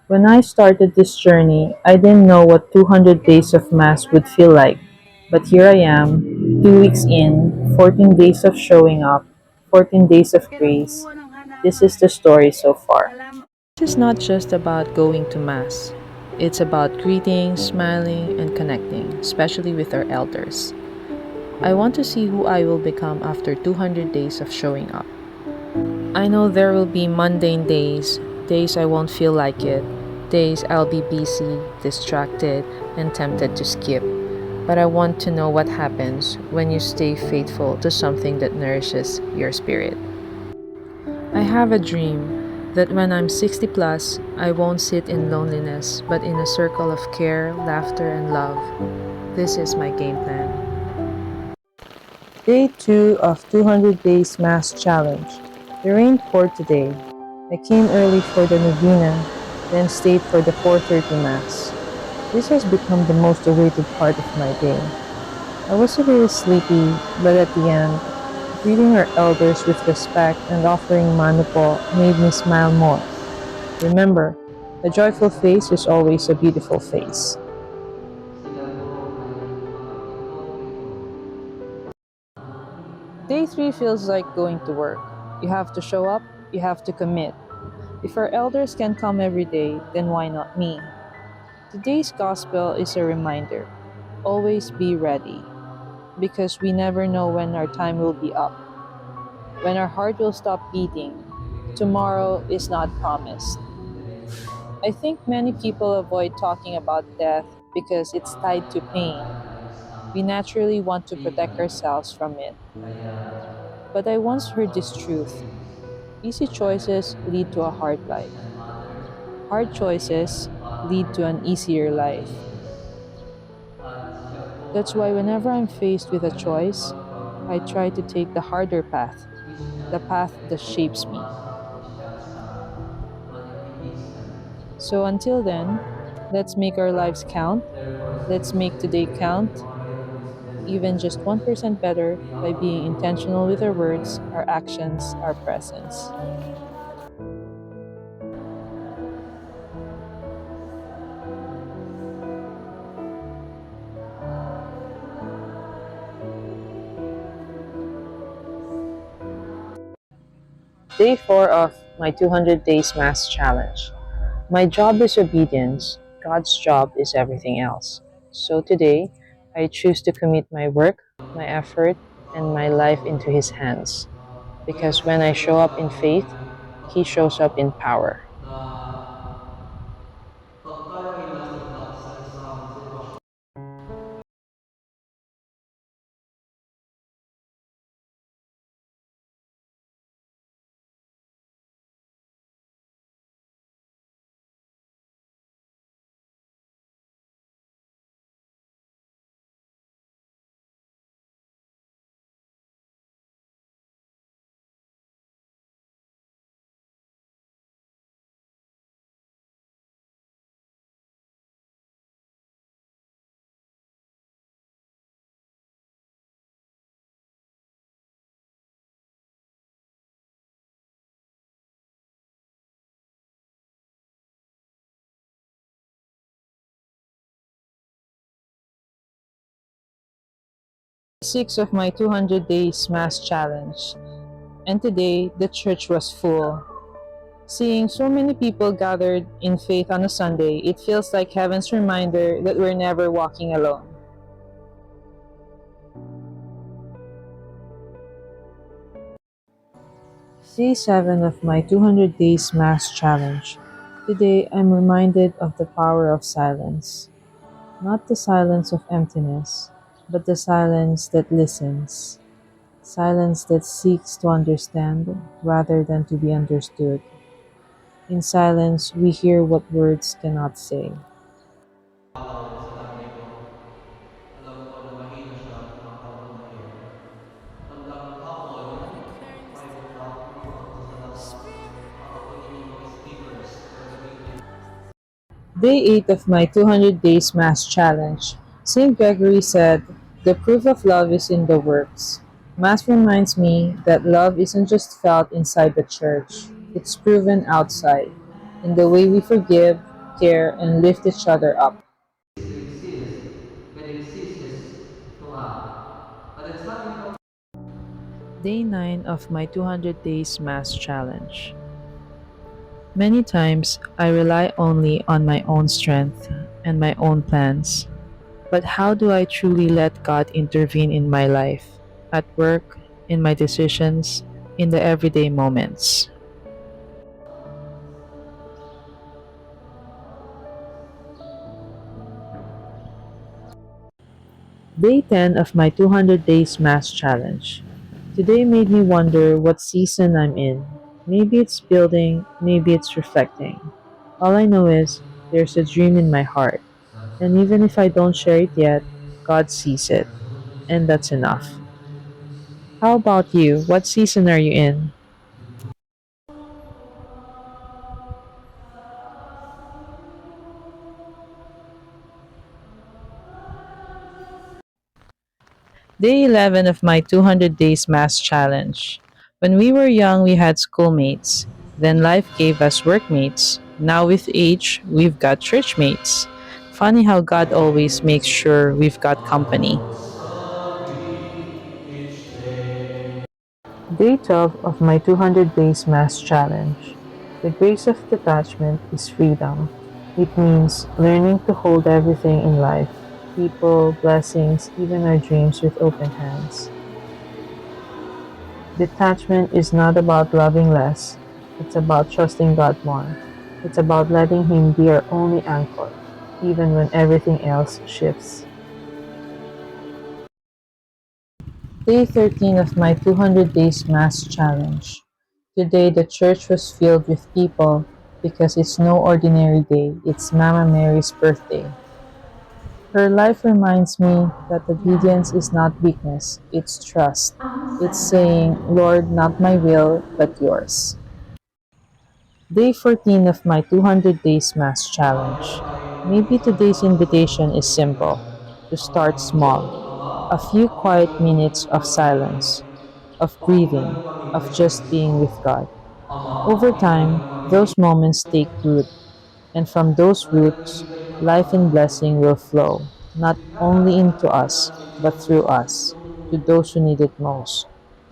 When I started this journey, I didn't know what 200 days of Mass would feel like. But here I am, 2 weeks in, 14 days of showing up, 14 days of grace. This is the story so far. This is not just about going to Mass. It's about greeting, smiling, and connecting, especially with our elders. I want to see who I will become after 200 days of showing up. I know there will be mundane days, days I won't feel like it, days I'll be busy, distracted, and tempted to skip. But I want to know what happens when you stay faithful to something that nourishes your spirit. I have a dream that when I'm 60 plus, I won't sit in loneliness, but in a circle of care, laughter, and love. This is my game plan. Day 2 of 200 Days Mass Challenge. The rain poured today. I came early for the novena, then stayed for the 4:30 Mass. This has become the most awaited part of my day. I was a little sleepy, but at the end, greeting our elders with respect and offering manupo made me smile more. Remember, a joyful face is always a beautiful face. Day 3 feels like going to work. You have to show up, you have to commit. If our elders can come every day, then why not me? Today's gospel is a reminder. Always be ready, because we never know when our time will be up, when our heart will stop beating. Tomorrow is not promised. I think many people avoid talking about death because it's tied to pain. We naturally want to protect ourselves from it. But I once heard this truth: easy choices lead to a hard life, hard choices lead to an easier life. That's why whenever I'm faced with a choice, I try to take the harder path, the path that shapes me. So until then, let's make our lives count. Let's make today count, even just 1% better by being intentional with our words, our actions, our presence. Day 4 of my 200 Days Mass Challenge. My job is obedience, God's job is everything else. So today, I choose to commit my work, my effort, and my life into His hands. Because when I show up in faith, He shows up in power. Day 6 of my 200 Days Mass Challenge. And today, the church was full. Seeing so many people gathered in faith on a Sunday, it feels like heaven's reminder that we're never walking alone. Day 7 of my 200 Days Mass Challenge. Today, I'm reminded of the power of silence. Not the silence of emptiness, but the silence that listens. Silence that seeks to understand rather than to be understood. In silence, we hear what words cannot say. Day 8 of my 200 Days Mass Challenge. St. Gregory said, "The proof of love is in the works." Mass reminds me that love isn't just felt inside the church, it's proven outside, in the way we forgive, care, and lift each other up. To exist, it exists to act. But it's not impossible. Day 9 of my 200 Days Mass Challenge. Many times I rely only on my own strength and my own plans. But how do I truly let God intervene in my life, at work, in my decisions, in the everyday moments? Day 10 of my 200 Days Mass Challenge. Today made me wonder what season I'm in. Maybe it's building, maybe it's reflecting. All I know is there's a dream in my heart, and even if I don't share it yet, God sees it, and that's enough. How about you? What season are you in? Day 11 of my 200 Days Mass Challenge. When we were young, we had schoolmates. Then life gave us workmates. Now, with age, we've got churchmates. Funny how God always makes sure we've got company. Day 12 of my 200 Days Mass Challenge. The grace of detachment is freedom. It means learning to hold everything in life, people, blessings, even our dreams with open hands. Detachment is not about loving less, it's about trusting God more. It's about letting Him be our only anchor, even when everything else shifts. Day 13 of my 200 Days Mass Challenge. Today, the church was filled with people because it's no ordinary day, it's Mama Mary's birthday. Her life reminds me that obedience is not weakness, it's trust. It's saying, Lord, not my will, but yours. Day 14 of my 200 Days Mass Challenge. Maybe today's invitation is simple to start small. A few quiet minutes of silence, of breathing, of just being with God. Over time, those moments take root, and from those roots, life and blessing will flow, not only into us, but through us, to those who need it most.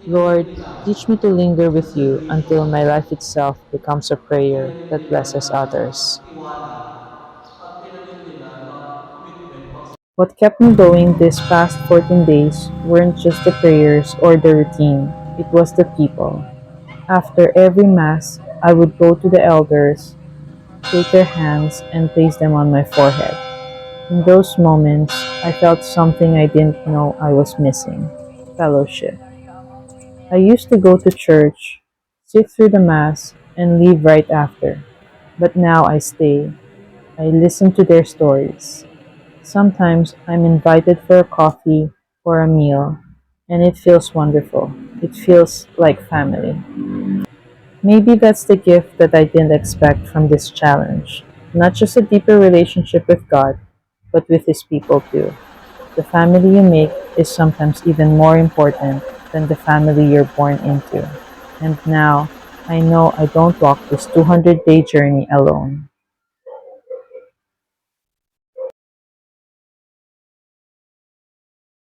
Lord, teach me to linger with you until my life itself becomes a prayer that blesses others. at tinanim nila na commitment What kept me going these past 14 days weren't just the prayers or the routine, it was the people. After every Mass, I would go to the elders, take their hands, and place them on my forehead. In those moments, I felt something I didn't know I was missing: fellowship. I used to go to church, sit through the Mass, and leave right after. But now I stay. I listen to their stories. Sometimes I'm invited for a coffee or a meal, and it feels wonderful. It feels like family. Maybe that's the gift that I didn't expect from this challenge. Not just a deeper relationship with God, but with His people too. The family you make is sometimes even more important than the family you're born into. And now, I know I don't walk this 200-day journey alone.